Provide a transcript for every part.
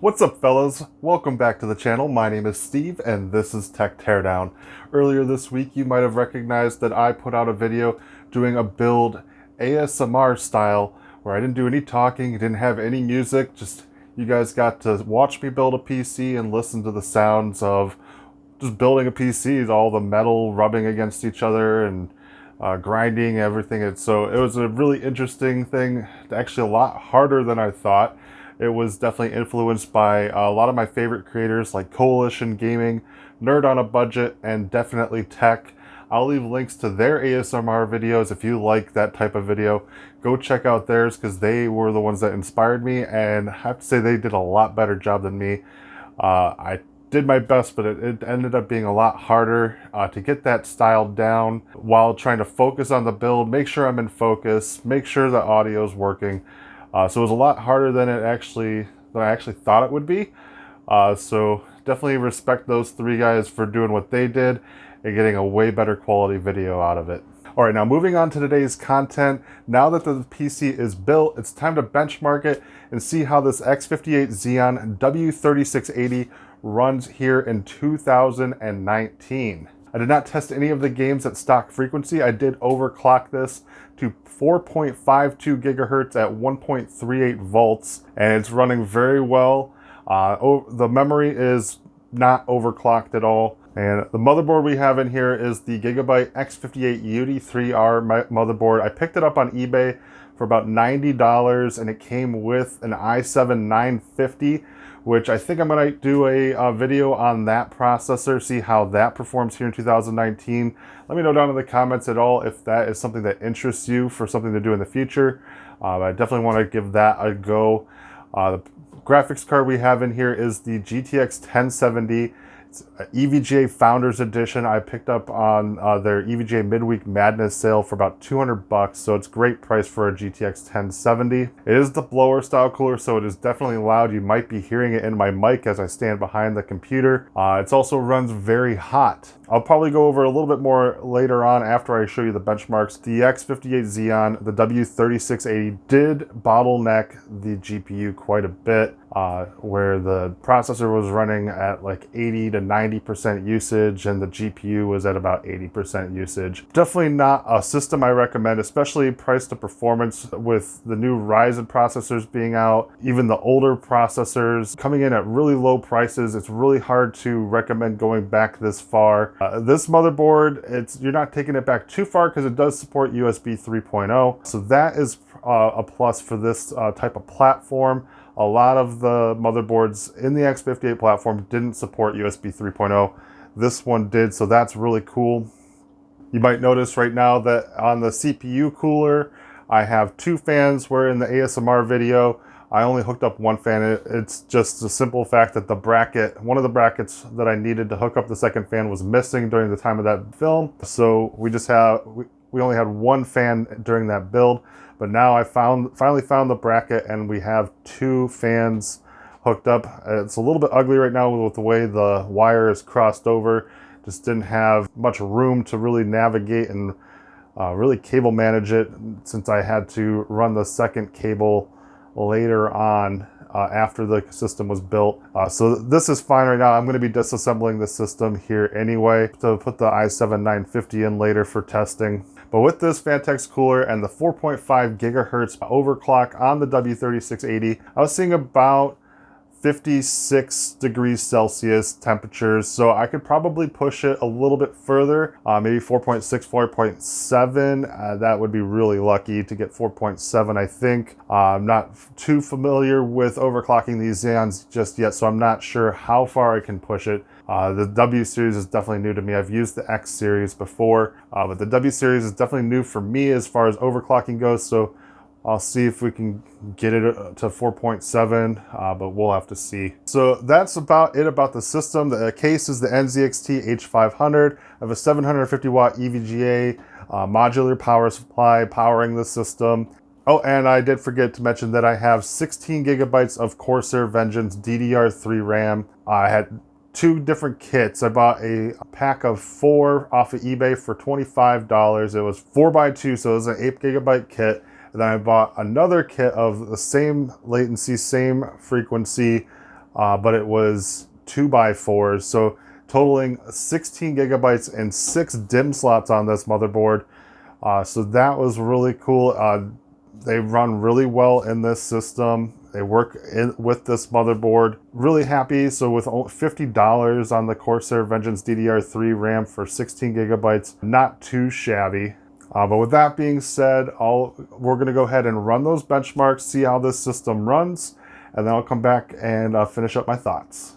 What's up, fellas? Welcome back to the channel. My name is Steve and this is Tech Teardown. Earlier this week you might have recognized that I put out a video doing a build ASMR style where I didn't do any talking, didn't have any music, just you guys got to watch me build a PC and listen to the sounds of just building a PC, all the metal rubbing against each other and grinding everything. And so it was a really interesting thing, actually a lot harder than I thought. It was definitely influenced by a lot of my favorite creators like Coalition Gaming, Nerd on a Budget, and Definitely Tech. I'll leave links to their ASMR videos if you like that type of video. Go check out theirs because they were the ones that inspired me, and I have to say they did a lot better job than me. I did my best, but it ended up being a lot harder to get that style down while trying to focus on the build, make sure I'm in focus, make sure the audio is working. So it was a lot harder than I actually thought it would be. So definitely respect those three guys for doing what they did and getting a way better quality video out of it. All right, now moving on to today's content. Now that the PC is built, it's time to benchmark it and see how this X58 Xeon W3680 runs here in 2019. I did not test any of the games at stock frequency. I did overclock this to 4.52 gigahertz at 1.38 volts, and it's running very well. The memory is not overclocked at all. And the motherboard we have in here is the Gigabyte X58 UD3R motherboard. I picked it up on eBay for about $90, and it came with an i7-950, which I think I'm going to do a video on that processor, see how that performs here in 2019. Let me know down in the comments at all if that is something that interests you for something to do in the future. I definitely want to give that a go. The graphics card we have in here is the GTX 1070. It's EVGA Founders Edition. I picked up on their EVGA Midweek Madness sale for about $200, so it's a great price for a GTX 1070. It is the blower style cooler, so it is definitely loud. You might be hearing it in my mic as I stand behind the computer. It also runs very hot. I'll probably go over a little bit more later on after I show you the benchmarks. The X58 Xeon, the W3680, did bottleneck the GPU quite a bit, where the processor was running at like 80 to 90% usage and the GPU was at about 80% usage. Definitely not a system I recommend, especially price to performance with the new Ryzen processors being out, even the older processors coming in at really low prices. It's really hard to recommend going back this far. This motherboard, you're not taking it back too far because it does support USB 3.0. So that is a plus for this type of platform. A lot of the motherboards in the X58 platform didn't support USB 3.0. This one did, so that's really cool. You might notice right now that on the CPU cooler, I have two fans, where in the ASMR video, I only hooked up one fan. It's just the simple fact that the bracket, one of the brackets that I needed to hook up the second fan was missing during the time of that film. So we only had one fan during that build. But now I finally found the bracket and we have two fans hooked up. It's a little bit ugly right now with the way the wire is crossed over. Just didn't have much room to really navigate and really cable manage it, since I had to run the second cable later on after the system was built. So this is fine right now. I'm going to be disassembling the system here anyway to put the i7-950 in later for testing. But with this Phanteks cooler and the 4.5 gigahertz overclock on the W3680, I was seeing about 56 degrees Celsius temperatures, so I could probably push it a little bit further, maybe 4.6, 4.7. That would be really lucky to get 4.7, I think. I'm not too familiar with overclocking these Xeons just yet, so I'm not sure how far I can push it. The W series is definitely new to me. I've used the X series before, but the W series is definitely new for me as far as overclocking goes, so I'll see if we can get it to 4.7, but we'll have to see. So that's about it about the system. The case is the NZXT H500. I have a 750 watt EVGA modular power supply powering the system. Oh, and I did forget to mention that I have 16 gigabytes of Corsair Vengeance DDR3 RAM. I had two different kits. I bought a pack of 4 off of eBay for $25. It was 4x2, so it was an 8 gigabyte kit. And then I bought another kit of the same latency, same frequency but it was 2x4s, so totaling 16 gigabytes and 6 DIMM slots on this motherboard. So that was really cool. They run really well in this system. They work with this motherboard. Really happy. So with $50 on the Corsair Vengeance DDR3 RAM for 16 gigabytes, not too shabby. But with that being said, we're going to go ahead and run those benchmarks, see how this system runs, and then I'll come back and finish up my thoughts.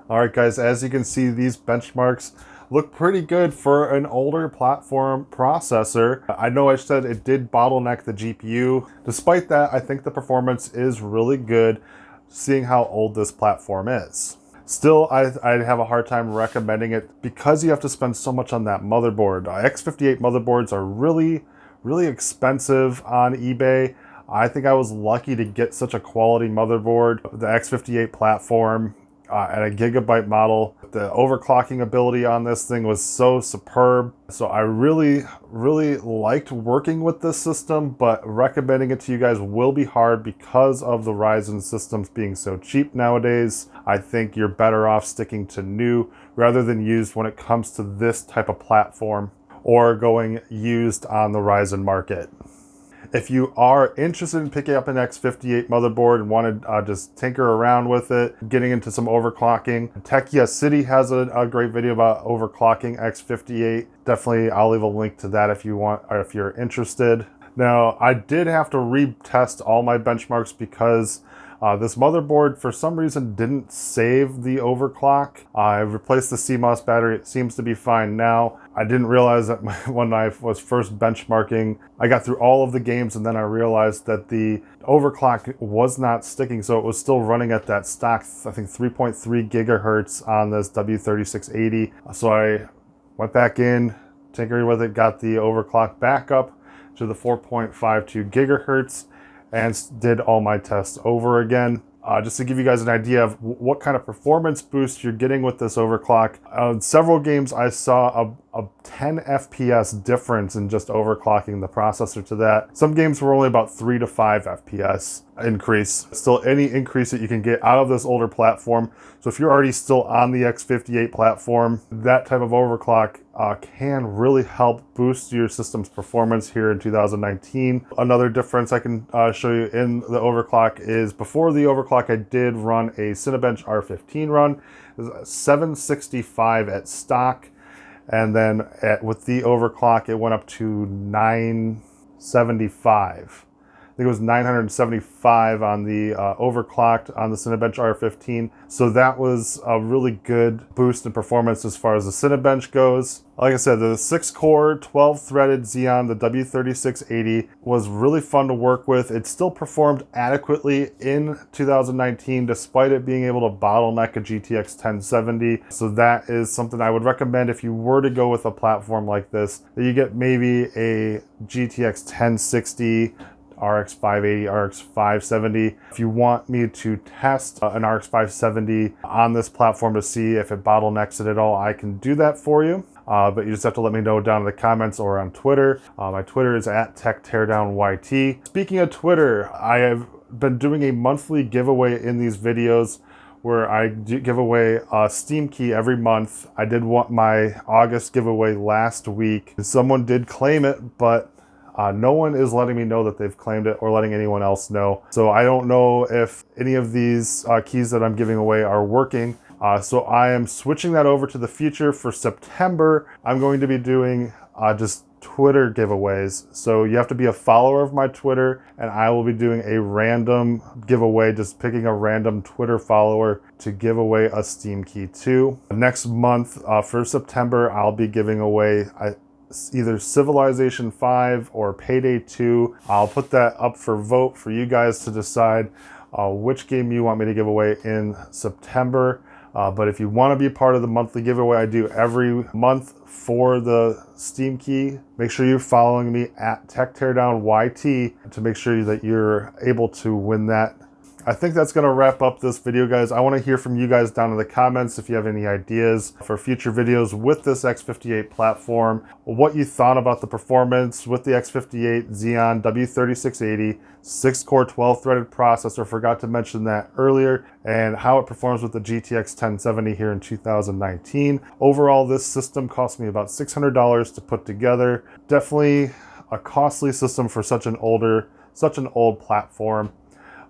Alright guys, as you can see, these benchmarks look pretty good for an older platform processor. I know I said it did bottleneck the GPU. Despite that, I think the performance is really good, seeing how old this platform is. Still, I'd have a hard time recommending it because you have to spend so much on that motherboard. X58 motherboards are really expensive on eBay. I think I was lucky to get such a quality motherboard. The X58 platform at a gigabyte model. The overclocking ability on this thing was so superb. So I really liked working with this system, but recommending it to you guys will be hard because of the Ryzen systems being so cheap nowadays. I think you're better off sticking to new rather than used when it comes to this type of platform, or going used on the Ryzen market. If you are interested in picking up an X58 motherboard and want to just tinker around with it, getting into some overclocking, Techia City has a great video about overclocking X58. Definitely, I'll leave a link to that if you want, or if you're interested. Now, I did have to retest all my benchmarks because this motherboard, for some reason, didn't save the overclock. I replaced the CMOS battery. It seems to be fine now. I didn't realize that when I was first benchmarking, I got through all of the games and then I realized that the overclock was not sticking. So it was still running at that stock, I think 3.3 gigahertz on this W3680. So I went back in, tinkered with it, got the overclock back up to the 4.52 gigahertz, and did all my tests over again. Just to give you guys an idea of what kind of performance boost you're getting with this overclock. On several games, I saw a 10 FPS difference in just overclocking the processor to that. Some games were only about 3 to 5 FPS increase. Still, any increase that you can get out of this older platform. So if you're already still on the X58 platform, that type of overclock can really help boost your system's performance here in 2019. Another difference I can show you in the overclock is before the overclock, I did run a Cinebench R15 run. It was 765 at stock. And then with the overclock, it went up to 975. I think it was 975 on the overclocked on the Cinebench R15. So that was a really good boost in performance as far as the Cinebench goes. Like I said, the 6-core, 12-threaded Xeon, the W3680, was really fun to work with. It still performed adequately in 2019, despite it being able to bottleneck a GTX 1070. So that is something I would recommend if you were to go with a platform like this, that you get maybe a GTX 1060, RX 580, RX 570. If you want me to test an RX 570 on this platform to see if it bottlenecks it at all, I can do that for you. But you just have to let me know down in the comments or on Twitter. My Twitter is at TechTeardownYT. Speaking of Twitter, I have been doing a monthly giveaway in these videos where I give away a Steam key every month. I did want my August giveaway last week. Someone did claim it, but no one is letting me know that they've claimed it or letting anyone else know. So I don't know if any of these keys that I'm giving away are working. So I am switching that over to the future. For September, I'm going to be doing just Twitter giveaways. So you have to be a follower of my Twitter, and I will be doing a random giveaway, just picking a random Twitter follower to give away a Steam key to. Next month, for September, I'll be giving away either Civilization 5 or Payday 2. I'll put that up for vote for you guys to decide which game you want me to give away in September. But if you want to be part of the monthly giveaway I do every month for the Steam key, make sure you're following me at TechTeardownYT to make sure that you're able to win that. I think that's going to wrap up this video, guys. I want to hear from you guys down in the comments if you have any ideas for future videos with this X58 platform, what you thought about the performance with the X58 Xeon W3680, 6-core 12-threaded processor, forgot to mention that earlier, and how it performs with the GTX 1070 here in 2019. Overall, this system cost me about $600 to put together. Definitely a costly system for such an old platform.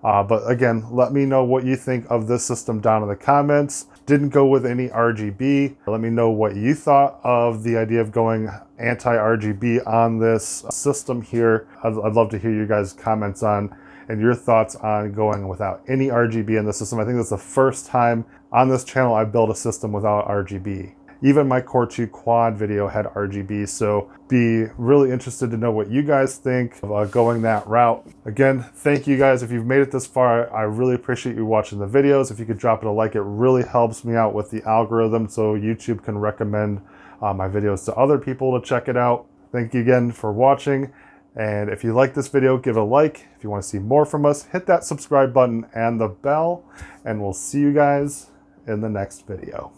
But again, let me know what you think of this system down in the comments. Didn't go with any RGB. Let me know what you thought of the idea of going anti-RGB on this system here. I'd love to hear you guys' comments on and your thoughts on going without any RGB in the system. I think that's the first time on this channel I built a system without RGB. Even my Core 2 Quad video had RGB, so be really interested to know what you guys think of going that route. Again, thank you guys. If you've made it this far, I really appreciate you watching the videos. If you could drop it a like, it really helps me out with the algorithm so YouTube can recommend my videos to other people to check it out. Thank you again for watching. And if you like this video, give it a like. If you want to see more from us, hit that subscribe button and the bell, and we'll see you guys in the next video.